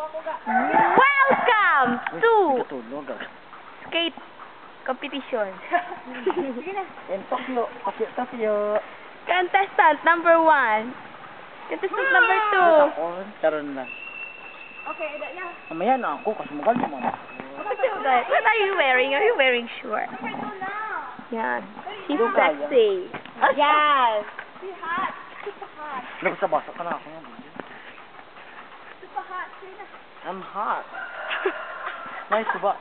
Welcome to skate competition. In Tokyo. Tokyo. Contestant number 1. Contestant number 2. Taron na. Okay, eda na. Mamaya na ako kasi magal mo na. What are you wearing? Are you wearing shorts? Yan. She's Yung kaya. sexy. Yes. Si hot. Super hot. Nagsabasa ka na ako. Super hot. Sina. I'm hot. Nice ba?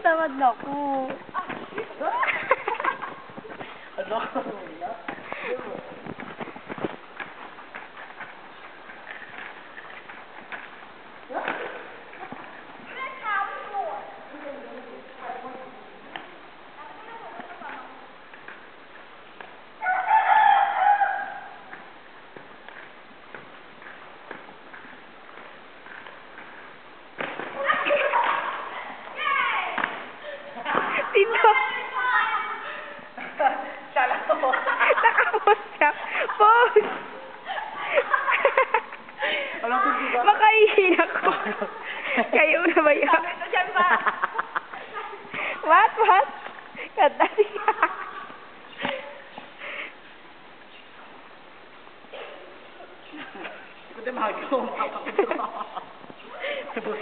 Tamad na ako. Ano? Tito. Nakapos siya. Pose. Alam ko diba? Makahihin ako. Kayo na ba yan? What? Kanta siya. Ito mahal ko. Ito. Ito.